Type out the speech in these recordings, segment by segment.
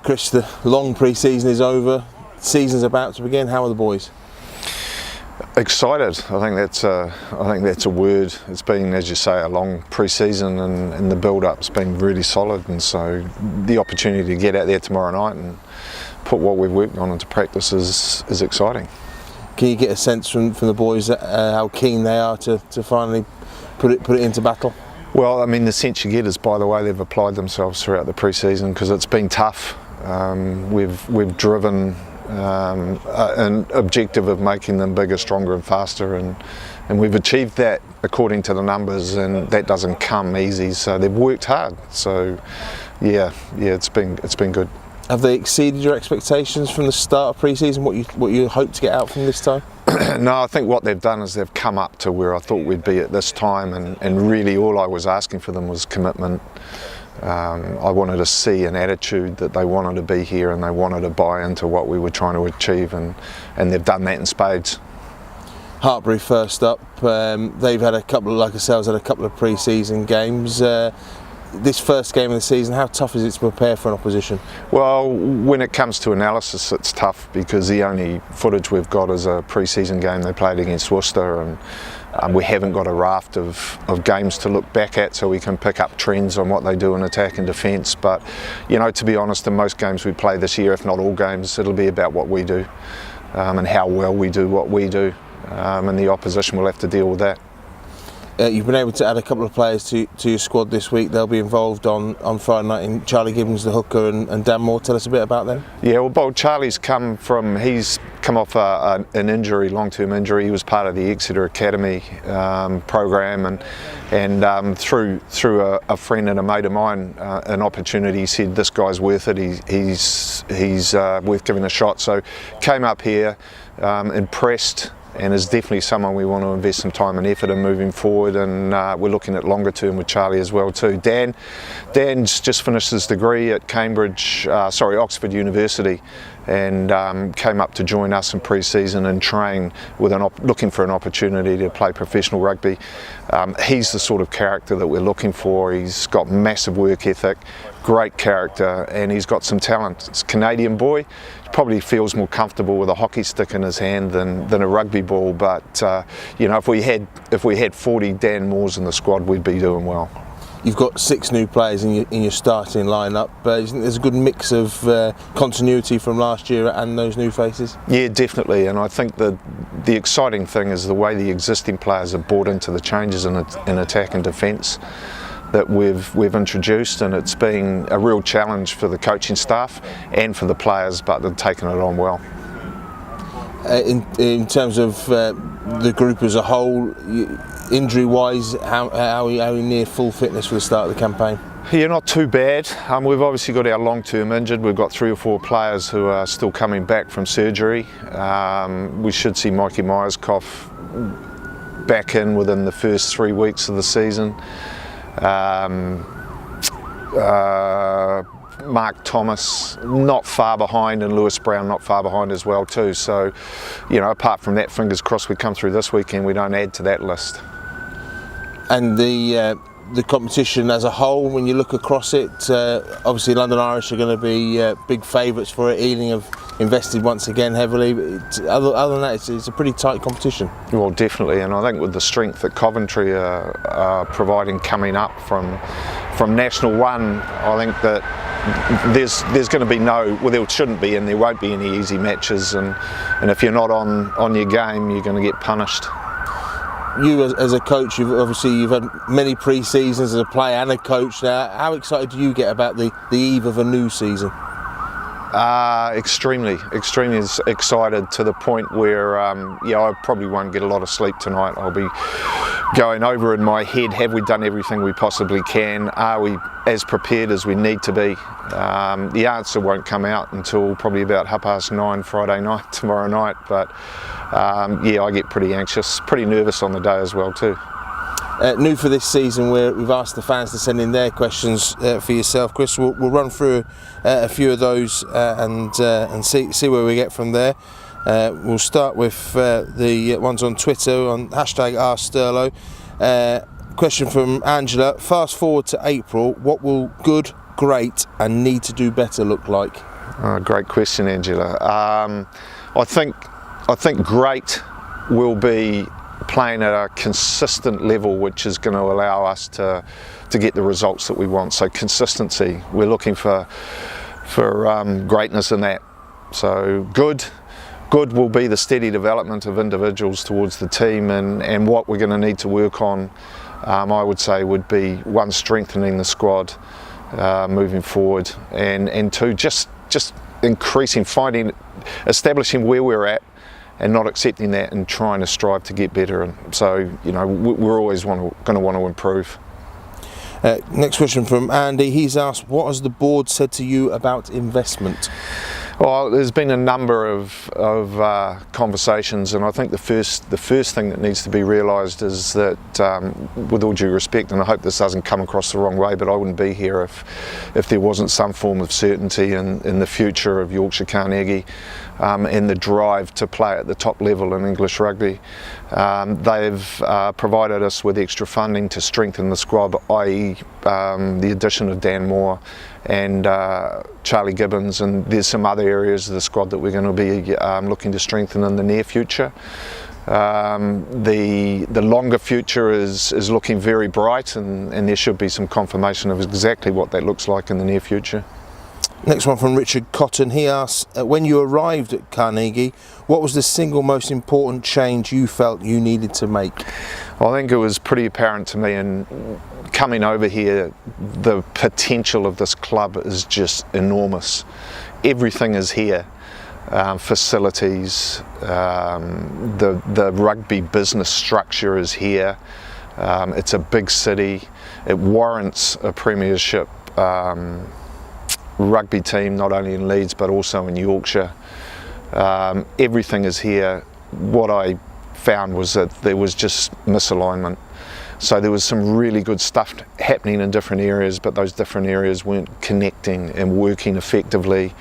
Chris, the long pre-season is over. Season's about to begin. How are the boys? Excited. I think that's a word. It's been, as you say, a long pre-season, and the build-up's been really solid. And so the opportunity to get out there tomorrow night and put what we've worked on into practice is exciting. Can you get a sense from the boys how keen they are to finally put it into battle? Well, I mean, the sense you get is by the way they've applied themselves throughout the pre-season, because it's been tough. We've driven an objective of making them bigger, stronger and faster, and we've achieved that according to the numbers, and that doesn't come easy, so they've worked hard. So yeah, it's been good. Have they exceeded your expectations from the start of pre-season, what you hoped to get out from this time? No, I think what they've done is they've come up to where I thought we'd be at this time, and really all I was asking for them was commitment. I wanted to see an attitude that they wanted to be here and they wanted to buy into what we were trying to achieve, and they've done that in spades. Hartpury first up. They've had a couple of pre-season games. This first game of the season, how tough is it to prepare for an opposition? Well, when it comes to analysis, it's tough because the only footage we've got is a pre-season game they played against Worcester, and we haven't got a raft of games to look back at so we can pick up trends on what they do in attack and defence. But, you know, to be honest, in most games we play this year, if not all games, it'll be about what we do and how well we do what we do, and the opposition will have to deal with that. You've been able to add a couple of players to your squad this week. They'll be involved on Friday night in Charlie Gibbons, the hooker, and Dan Moore. Tell us a bit about them. Yeah, well, Charlie's come off an injury, long-term injury. He was part of the Exeter Academy program, and through a friend and a mate of mine, an opportunity. He said, this guy's worth it. He's worth giving a shot. So came up here, impressed, and is definitely someone we want to invest some time and effort in moving forward, and we're looking at longer term with Charlie as well too. Dan's just finished his degree at Oxford University, and came up to join us in pre-season and train with looking for an opportunity to play professional rugby. He's the sort of character that we're looking for. He's got massive work ethic, great character, and he's got some talent. It's a Canadian boy. He probably feels more comfortable with a hockey stick in his hand than a rugby ball, but you know, if we had 40 Dan Moores in the squad, we'd be doing well. You've got 6 new players in your starting lineup. You think there's a good mix of continuity from last year and those new faces? Yeah, definitely. And I think that the exciting thing is the way the existing players have bought into the changes in attack and defence that we've introduced, and it's been a real challenge for the coaching staff and for the players, but they've taken it on well. In terms of the group as a whole, injury-wise, how are you near full fitness for the start of the campaign? Yeah, not too bad. We've obviously got our long-term injured. We've got 3 or 4 players who are still coming back from surgery. We should see Mikey Myerscough back in within the first 3 weeks of the season. Mark Thomas not far behind, and Lewis Brown not far behind as well too. So, you know, apart from that, fingers crossed we come through this weekend, we don't add to that list. And the competition as a whole, when you look across it, obviously London Irish are going to be big favourites for it. Ealing have invested once again heavily. But other than that, it's a pretty tight competition. Well, definitely, and I think with the strength that Coventry are providing coming up from National 1, I think that there's going to be there shouldn't be, and there won't be any easy matches, and if you're not on your game, you're going to get punished. You as a coach, you've had many pre-seasons as a player and a coach now. How excited do you get about the eve of a new season? Extremely excited, to the point where I probably won't get a lot of sleep tonight. I'll be going over in my head, have we done everything we possibly can? Are we as prepared as we need to be? The answer won't come out until probably about 9:30 Friday night, tomorrow night, but I get pretty anxious, pretty nervous on the day as well too. New for this season, we've asked the fans to send in their questions for yourself, Chris. We'll run through a few of those and see where we get from there. We'll start with the ones on Twitter on #AskStirlo. Question from Angela. Fast forward to April, what will good, great and need to do better look like? Great question, Angela. I think great will be playing at a consistent level, which is going to allow us to get the results that we want. So consistency, we're looking for greatness in that. So good will be the steady development of individuals towards the team, and what we're going to need to work on, I would say, would be one, strengthening the squad moving forward, and two, just increasing, establishing where we're at and not accepting that and trying to strive to get better. And so, you know, we're always going to want to improve. Next question from Andy. He's asked, what has the board said to you about investment? Well, there's been a number of conversations, and I think the first thing that needs to be realised is that, with all due respect, and I hope this doesn't come across the wrong way, but I wouldn't be here if there wasn't some form of certainty in the future of Yorkshire Carnegie and the drive to play at the top level in English rugby. They've provided us with extra funding to strengthen the squad, i.e. The addition of Dan Moore and Charlie Gibbons, and there's some other areas of the squad that we're going to be looking to strengthen in the near future. The longer future is looking very bright, and there should be some confirmation of exactly what that looks like in the near future. Next one from Richard Cotton. He asks, when you arrived at Carnegie, what was the single most important change you felt you needed to make? I think it was pretty apparent to me, and coming over here, the potential of this club is just enormous. Everything is here. Facilities, the rugby business structure is here. It's a big city. It warrants a premiership rugby team, not only in Leeds but also in Yorkshire. Everything is here. What I found was that there was just misalignment. So there was some really good stuff happening in different areas, but those different areas weren't connecting and working effectively.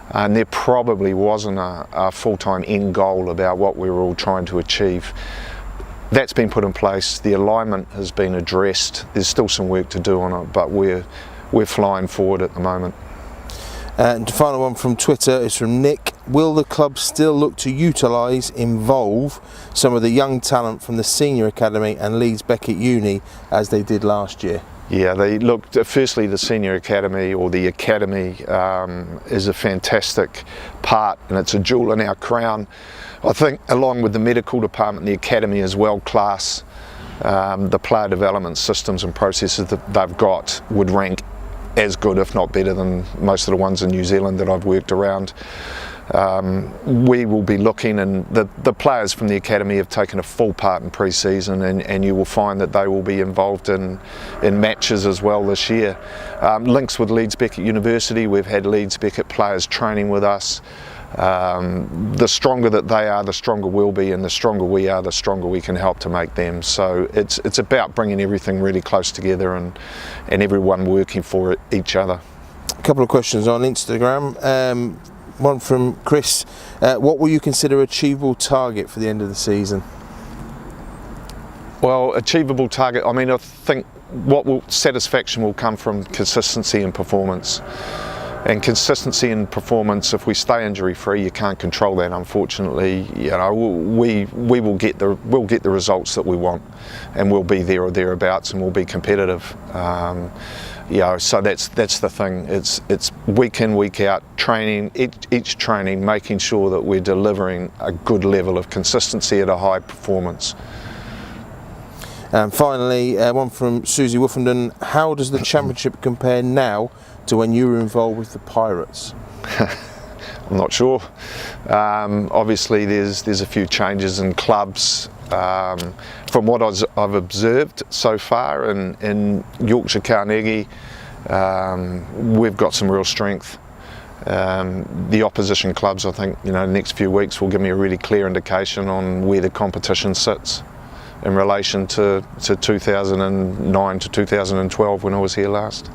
And there probably wasn't a full-time end goal about what we were all trying to achieve. That's been put in place. The alignment has been addressed. There's still some work to do on it, but we're flying forward at the moment. And the final one from Twitter is from Nick. Will the club still look to involve some of the young talent from the Senior Academy and Leeds Beckett Uni as they did last year? Yeah, they looked, firstly the Senior Academy, or the Academy, is a fantastic part, and it's a jewel in our crown. I think along with the medical department, the Academy is world class. The player development systems and processes that they've got would rank as good, if not better, than most of the ones in New Zealand that I've worked around. We will be looking, and the players from the Academy have taken a full part in pre-season, and you will find that they will be involved in matches as well this year. Links with Leeds Beckett University, we've had Leeds Beckett players training with us. The stronger that they are, the stronger we'll be, and the stronger we are, the stronger we can help to make them. So it's about bringing everything really close together and everyone working for each other. A couple of questions on Instagram. One from Chris. What will you consider achievable target for the end of the season? Well, achievable target, I mean, I think satisfaction will come from consistency and performance. And consistency in performance, if we stay injury free, you can't control that, unfortunately. You know, we'll get the results that we want, and we'll be there or thereabouts, and we'll be competitive. You know, so that's the thing. It's week in, week out training, each training, making sure that we're delivering a good level of consistency at a high performance. And finally, one from Susie Woofenden. How does the championship compare now to when you were involved with the Pirates? I'm not sure. Obviously there's a few changes in clubs. From what I've observed so far in Yorkshire Carnegie, we've got some real strength. The opposition clubs, I think, you know, the next few weeks will give me a really clear indication on where the competition sits in relation to 2009 to 2012 when I was here last.